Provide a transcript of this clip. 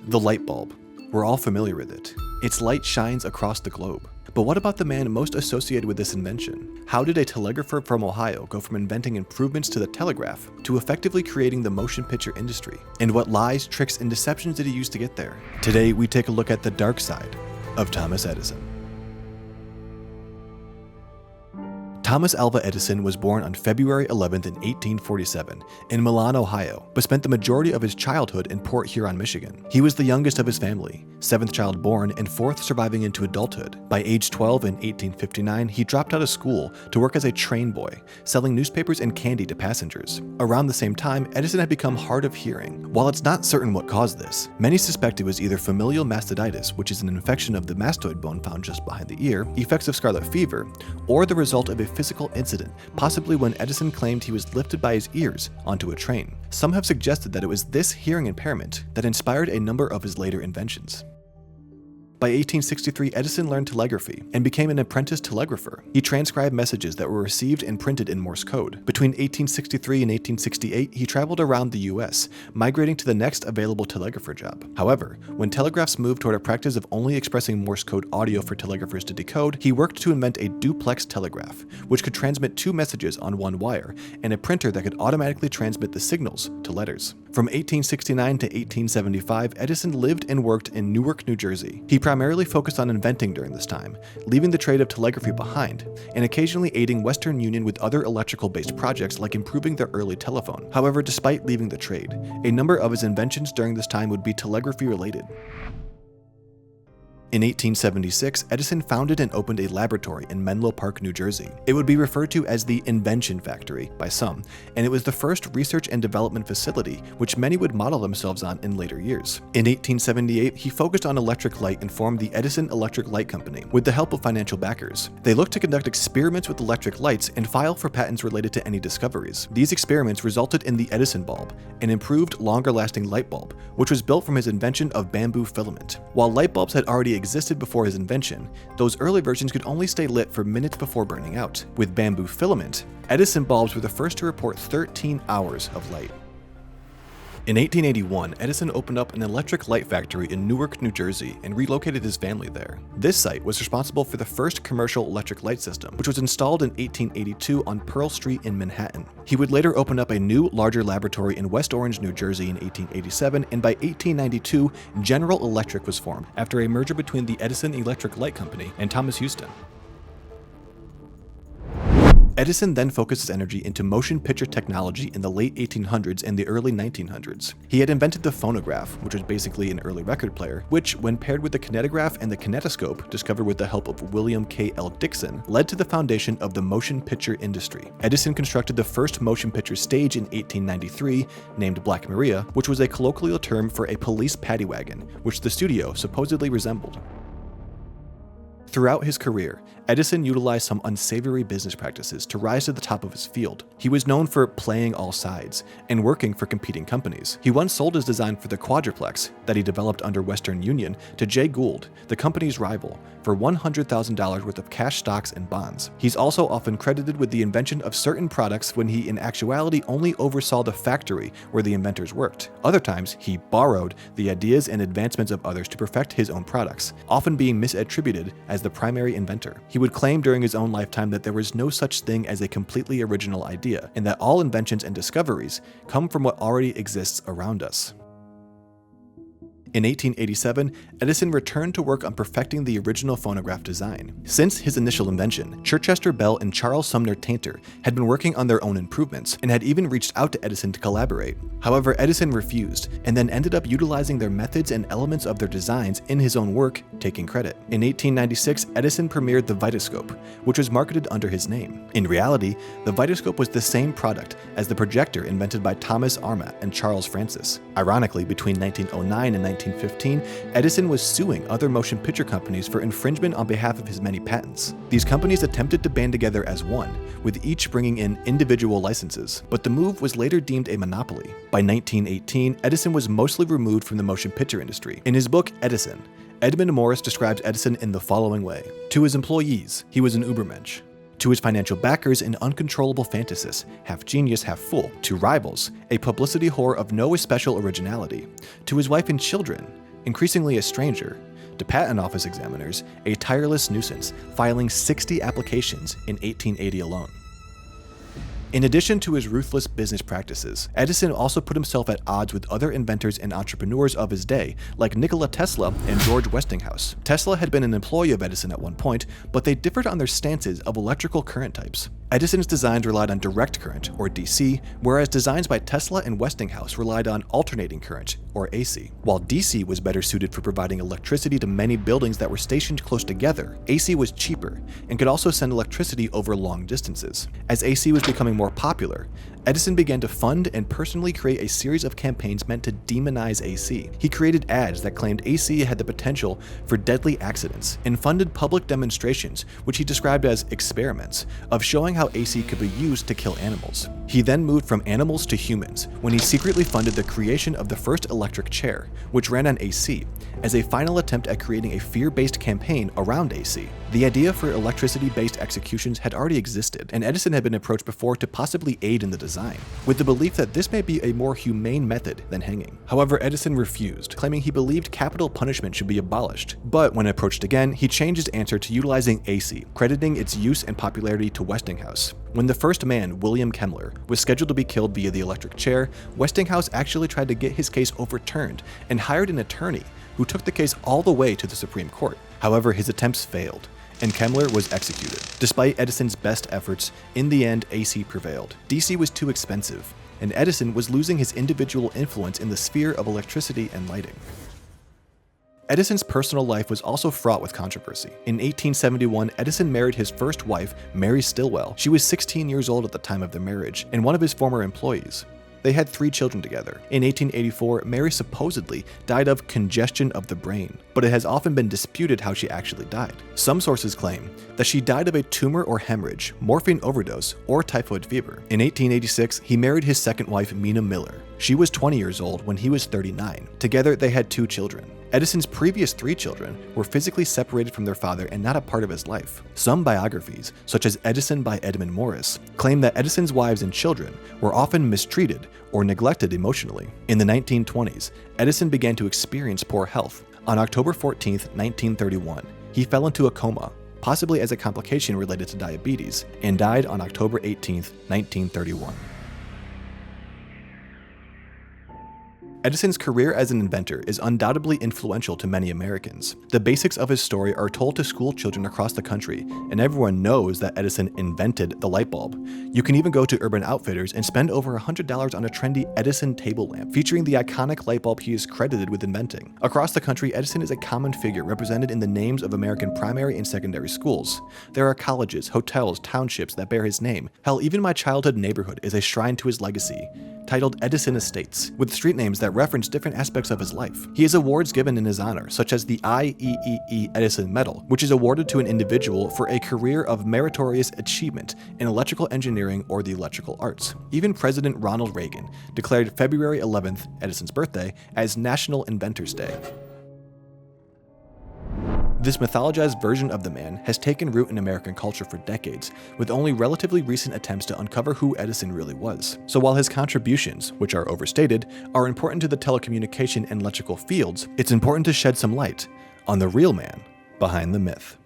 The light bulb. We're all familiar with it. Its light shines across the globe. But what about the man most associated with this invention? How did a telegrapher from Ohio go from inventing improvements to the telegraph to effectively creating the motion picture industry? And what lies, tricks, and deceptions did he use to get there? Today, we take a look at the dark side of Thomas Edison. Thomas Alva Edison was born on February 11th in 1847 in Milan, Ohio, but spent the majority of his childhood in Port Huron, Michigan. He was the youngest of his family, seventh child born and fourth surviving into adulthood. By age 12 in 1859, he dropped out of school to work as a train boy, selling newspapers and candy to passengers. Around the same time, Edison had become hard of hearing. While it's not certain what caused this, many suspect it was either familial mastitis, which is an infection of the mastoid bone found just behind the ear, effects of scarlet fever, or the result of a physical incident, possibly when Edison claimed he was lifted by his ears onto a train. Some have suggested that it was this hearing impairment that inspired a number of his later inventions. By 1863, Edison learned telegraphy and became an apprentice telegrapher. He transcribed messages that were received and printed in Morse code. Between 1863 and 1868, he traveled around the US, migrating to the next available telegrapher job. However, when telegraphs moved toward a practice of only expressing Morse code audio for telegraphers to decode, he worked to invent a duplex telegraph, which could transmit two messages on one wire, and a printer that could automatically transmit the signals to letters. From 1869 to 1875, Edison lived and worked in Newark, New Jersey. He primarily focused on inventing during this time, leaving the trade of telegraphy behind, and occasionally aiding Western Union with other electrical-based projects like improving their early telephone. However, despite leaving the trade, a number of his inventions during this time would be telegraphy-related. In 1876, Edison founded and opened a laboratory in Menlo Park, New Jersey. It would be referred to as the Invention Factory by some, and it was the first research and development facility which many would model themselves on in later years. In 1878, he focused on electric light and formed the Edison Electric Light Company with the help of financial backers. They looked to conduct experiments with electric lights and file for patents related to any discoveries. These experiments resulted in the Edison bulb, an improved, longer-lasting light bulb, which was built from his invention of bamboo filament. While light bulbs had already existed before his invention, those early versions could only stay lit for minutes before burning out. With bamboo filament, Edison bulbs were the first to report 13 hours of light. In 1881, Edison opened up an electric light factory in Newark, New Jersey, and relocated his family there. This site was responsible for the first commercial electric light system, which was installed in 1882 on Pearl Street in Manhattan. He would later open up a new, larger laboratory in West Orange, New Jersey in 1887, and by 1892, General Electric was formed after a merger between the Edison Electric Light Company and Thomas Houston. Edison then focused his energy into motion picture technology in the late 1800s and the early 1900s. He had invented the phonograph, which was basically an early record player, which, when paired with the kinetograph and the kinetoscope, discovered with the help of William K. L. Dixon, led to the foundation of the motion picture industry. Edison constructed the first motion picture stage in 1893, named Black Maria, which was a colloquial term for a police paddy wagon, which the studio supposedly resembled. Throughout his career, Edison utilized some unsavory business practices to rise to the top of his field. He was known for playing all sides and working for competing companies. He once sold his design for the quadruplex that he developed under Western Union to Jay Gould, the company's rival, for $100,000 worth of cash stocks and bonds. He's also often credited with the invention of certain products when he in actuality only oversaw the factory where the inventors worked. Other times, he borrowed the ideas and advancements of others to perfect his own products, often being misattributed as the primary inventor. He would claim during his own lifetime that there was no such thing as a completely original idea, and that all inventions and discoveries come from what already exists around us. In 1887, Edison returned to work on perfecting the original phonograph design. Since his initial invention, Chichester Bell and Charles Sumner Tainter had been working on their own improvements and had even reached out to Edison to collaborate. However, Edison refused, and then ended up utilizing their methods and elements of their designs in his own work, taking credit. In 1896, Edison premiered the Vitascope, which was marketed under his name. In reality, the Vitascope was the same product as the projector invented by Thomas Armat and Charles Francis. Ironically, between 1909 and 1915, Edison was suing other motion picture companies for infringement on behalf of his many patents. These companies attempted to band together as one, with each bringing in individual licenses, but the move was later deemed a monopoly. By 1918, Edison was mostly removed from the motion picture industry. In his book, Edison, Edmund Morris describes Edison in the following way. To his employees, he was an Ubermensch. To his financial backers, an uncontrollable fantasist, half genius, half fool. To rivals, a publicity whore of no especial originality. To his wife and children, increasingly a stranger. To patent office examiners, a tireless nuisance, filing 60 applications in 1880 alone. In addition to his ruthless business practices, Edison also put himself at odds with other inventors and entrepreneurs of his day, like Nikola Tesla and George Westinghouse. Tesla had been an employee of Edison at one point, but they differed on their stances of electrical current types. Edison's designs relied on direct current, or DC, whereas designs by Tesla and Westinghouse relied on alternating current, or AC. While DC was better suited for providing electricity to many buildings that were stationed close together, AC was cheaper and could also send electricity over long distances. As AC was becoming more popular, Edison began to fund and personally create a series of campaigns meant to demonize AC. He created ads that claimed AC had the potential for deadly accidents, and funded public demonstrations, which he described as experiments, of showing how AC could be used to kill animals. He then moved from animals to humans when he secretly funded the creation of the first electric chair, which ran on AC, as a final attempt at creating a fear-based campaign around AC. The idea for electricity-based executions had already existed, and Edison had been approached before to possibly aid in the design, with the belief that this may be a more humane method than hanging. However, Edison refused, claiming he believed capital punishment should be abolished. But when approached again, he changed his answer to utilizing AC, crediting its use and popularity to Westinghouse. When the first man, William Kemmler, was scheduled to be killed via the electric chair, Westinghouse actually tried to get his case overturned and hired an attorney who took the case all the way to the Supreme Court. However, his attempts failed, and Kemmler was executed. Despite Edison's best efforts, in the end, AC prevailed. DC was too expensive, and Edison was losing his individual influence in the sphere of electricity and lighting. Edison's personal life was also fraught with controversy. In 1871, Edison married his first wife, Mary Stilwell. She was 16 years old at the time of their marriage, and one of his former employees. They had 3 children together. In 1884, Mary supposedly died of congestion of the brain, but it has often been disputed how she actually died. Some sources claim that she died of a tumor or hemorrhage, morphine overdose, or typhoid fever. In 1886, he married his second wife, Mina Miller. She was 20 years old when he was 39. Together, they had 2 children. Edison's previous 3 children were physically separated from their father and not a part of his life. Some biographies, such as Edison by Edmund Morris, claim that Edison's wives and children were often mistreated or neglected emotionally. In the 1920s, Edison began to experience poor health. On October 14, 1931, he fell into a coma, possibly as a complication related to diabetes, and died on October 18, 1931. Edison's career as an inventor is undoubtedly influential to many Americans. The basics of his story are told to school children across the country, and everyone knows that Edison invented the light bulb. You can even go to Urban Outfitters and spend over $100 on a trendy Edison table lamp featuring the iconic light bulb he is credited with inventing. Across the country, Edison is a common figure represented in the names of American primary and secondary schools. There are colleges, hotels, townships that bear his name. Hell, even my childhood neighborhood is a shrine to his legacy, titled Edison Estates, with street names that reference different aspects of his life. He has awards given in his honor, such as the IEEE Edison Medal, which is awarded to an individual for a career of meritorious achievement in electrical engineering or the electrical arts. Even President Ronald Reagan declared February 11th, Edison's birthday, as National Inventors Day. This mythologized version of the man has taken root in American culture for decades, with only relatively recent attempts to uncover who Edison really was. So while his contributions, which are overstated, are important to the telecommunication and electrical fields, it's important to shed some light on the real man behind the myth.